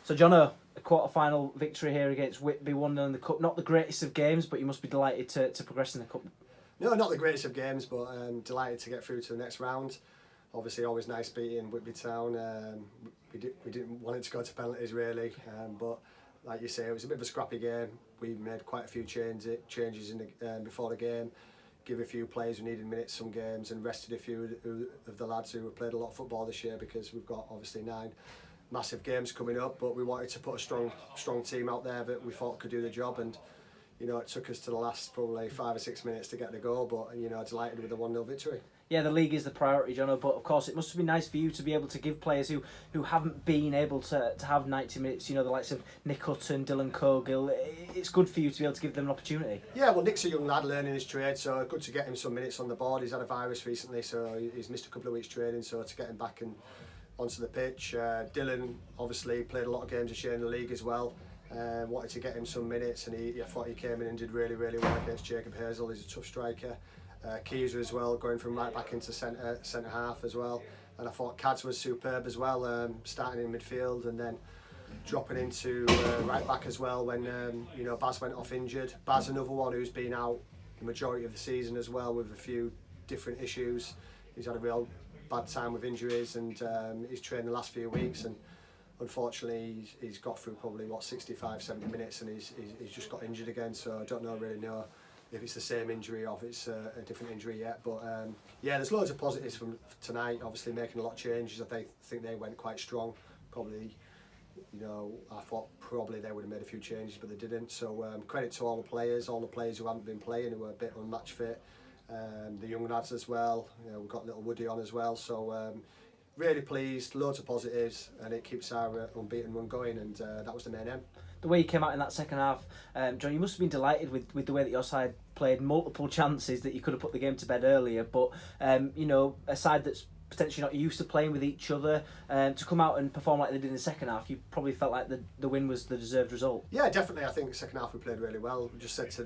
So, Jono, a quarter-final victory here against Whitby, 1-0 in the Cup. Not the greatest of games, but you must be delighted to progress in the Cup. No, not the greatest of games, but delighted to get through to the next round. Obviously, always nice beating Whitby Town. We didn't want it to go to penalties, really, but like you say, it was a bit of a scrappy game. We made quite a few changes in before the game, give a few players who needed minutes some games, and rested a few of the lads who have played a lot of football this year, because we've got obviously 9 massive games coming up. But we wanted to put a strong team out there that we thought could do the job, and it took us to the last probably 5 or 6 minutes to get the goal, but delighted with the 1-0 victory. Yeah, the league is the priority, Jono, but of course it must have been nice for you to be able to give players who haven't been able to have 90 minutes, the likes of Nick Hutton, Dylan Cogill. It's good for you to be able to give them an opportunity. Yeah, well, Nick's a young lad learning his trade, so good to get him some minutes on the board. He's had a virus recently, so he's missed a couple of weeks training, so to get him back onto the pitch. Dylan obviously played a lot of games this year in the league as well. Wanted to get him some minutes, and I thought he came in and did really well against Jacob Hazel. He's a tough striker. Keyser as well, going from right back into centre half as well, and I thought Cads was superb as well, starting in midfield and then dropping into right back as well when Baz went off injured. Baz, another one who's been out the majority of the season as well with a few different issues. He's had a real bad time with injuries, and he's trained the last few weeks, and unfortunately he's got through probably 65-70 minutes, and he's just got injured again, so I don't really know if it's the same injury or if it's a different injury yet. But yeah, there's loads of positives from tonight. Obviously making a lot of changes. I think they went quite strong. Probably, I thought probably they would have made a few changes, but they didn't. So credit to all the players who haven't been playing, who were a bit unmatch fit. The young lads as well. We've got little Woody on as well. So really pleased, loads of positives, and it keeps our unbeaten run going, and that was the main aim. The way you came out in that second half, John, you must have been delighted with the way that your side played. Multiple chances that you could have put the game to bed earlier, but a side that's potentially not used to playing with each other, to come out and perform like they did in the second half, you probably felt like the win was the deserved result. Yeah, definitely. I think the second half we played really well. We just said to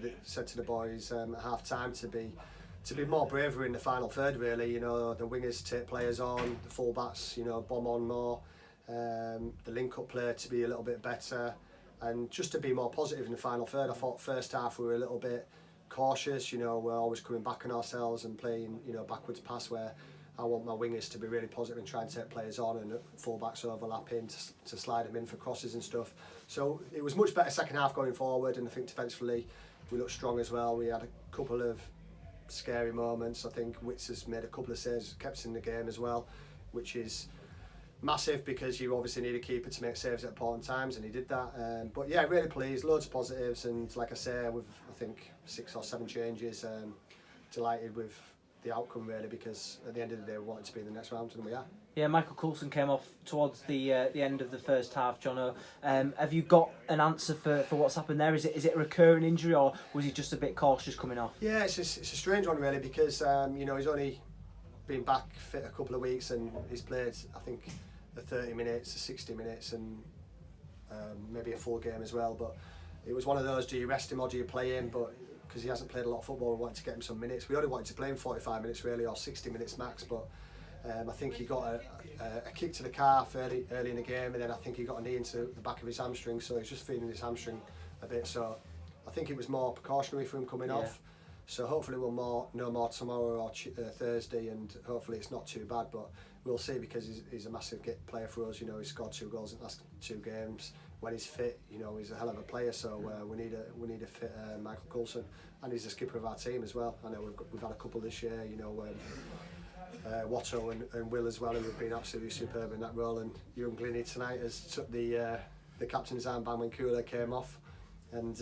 the boys at half time to be more braver in the final third, really. The wingers take players on, the full-backs, bomb on more, the link-up play to be a little bit better, and just to be more positive in the final third. I thought first half we were a little bit cautious, we're always coming back on ourselves and playing, backwards pass, where I want my wingers to be really positive and try and take players on, and full-backs overlapping to slide them in for crosses and stuff. So it was much better second half going forward, and I think defensively we looked strong as well. We had a couple of scary moments. I think Witz has made a couple of saves, kept us in the game as well, which is massive because you obviously need a keeper to make saves at important times, and he did that. But yeah, really pleased, loads of positives, and like I say, with I think 6 or 7 changes, delighted with the outcome really, because at the end of the day we wanted to be in the next round, and we are. Yeah, Michael Coulson came off towards the end of the first half, Jono. Have you got an answer for what's happened there? Is it a recurring injury, or was he just a bit cautious coming off? Yeah, it's a strange one really, because he's only been back fit a couple of weeks, and he's played I think the 30 minutes, the 60 minutes, and maybe a full game as well. But it was one of those, do you rest him or do you play him? But because he hasn't played a lot of football, we wanted to get him some minutes. We only wanted to play him 45 minutes really, or 60 minutes max, but I think he got a kick to the calf early in the game, and then I think he got a knee into the back of his hamstring, so he's just feeling his hamstring a bit. So I think it was more precautionary for him coming off. So hopefully we'll know more tomorrow or Thursday, and hopefully it's not too bad, but we'll see, because he's a massive player for us. He's scored 2 goals in the last 2 games. When he's fit, he's a hell of a player. So we need a fit Michael Coulson, and he's the skipper of our team as well. I know we've had a couple this year. Watto and Will as well, who have been absolutely superb in that role. And Jono Greening tonight has took the captain's armband when Kula came off, and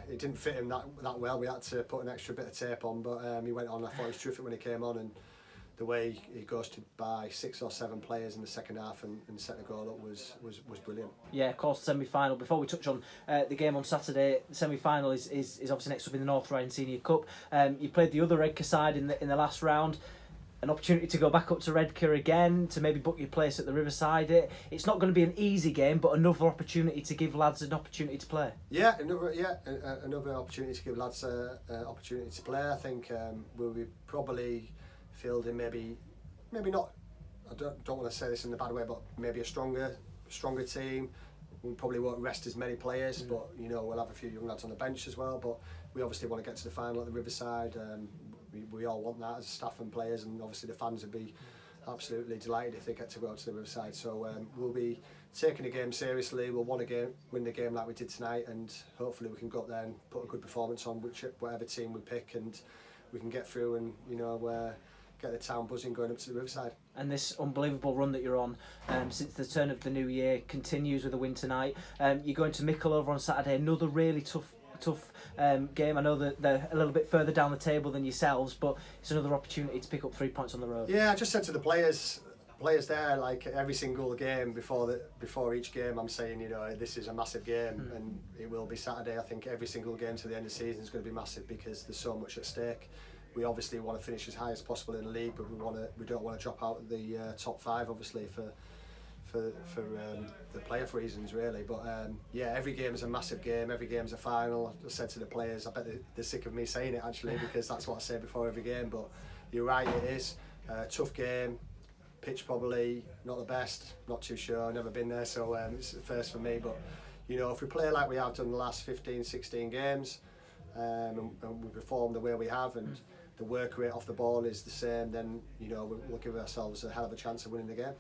it didn't fit him that well. We had to put an extra bit of tape on, but he went on. I thought he was terrific when he came on, and the way he ghosted by 6 or 7 players in the second half and set the goal up was brilliant. Yeah, of course, semi-final. Before we touch on the game on Saturday, the semi-final is obviously next up in the North Ryan Senior Cup. You played the other Redcar side in the last round. An opportunity to go back up to Redcar again, to maybe book your place at the Riverside. It's not going to be an easy game, but another opportunity to give lads an opportunity to play. Yeah, another opportunity to give lads an opportunity to play. I think we'll be probably fielding maybe not. I don't want to say this in a bad way, but maybe a stronger team, we probably won't rest as many players, but you know, we'll have a few young lads on the bench as well. But we obviously want to get to the final at the Riverside. We all want that as staff and players, and obviously the fans would be absolutely delighted if they get to go to the Riverside. So we'll be taking the game seriously. We'll want to win the game like we did tonight, and hopefully we can go up there and put a good performance on whatever team we pick, and we can get through and, you know, get the town buzzing going up to the Riverside. And this unbelievable run that you're on since the turn of the new year continues with a win tonight. You're going to Mickle over on Saturday, another really tough game. I know that they're a little bit further down the table than yourselves, but it's another opportunity to pick up 3 points on the road. Yeah, I just said to the players there, like every single game before each game, I'm saying, you know, this is a massive game, and it will be Saturday. I think every single game to the end of the season is going to be massive because there's so much at stake. We obviously want to finish as high as possible in the league, but we don't want to drop out of the top 5, obviously, for the playoff reasons, really. But yeah, every game is a massive game. Every game is a final. I said to the players, I bet they're sick of me saying it, actually, because that's what I say before every game. But you're right, it is a tough game. Pitch probably not the best. Not too sure. I've never been there, so it's the first for me. But you know, if we play like we have done the last 15, 16 games, and we perform the way we have, and the work rate off the ball is the same, then, you know, we'll give ourselves a hell of a chance of winning the game.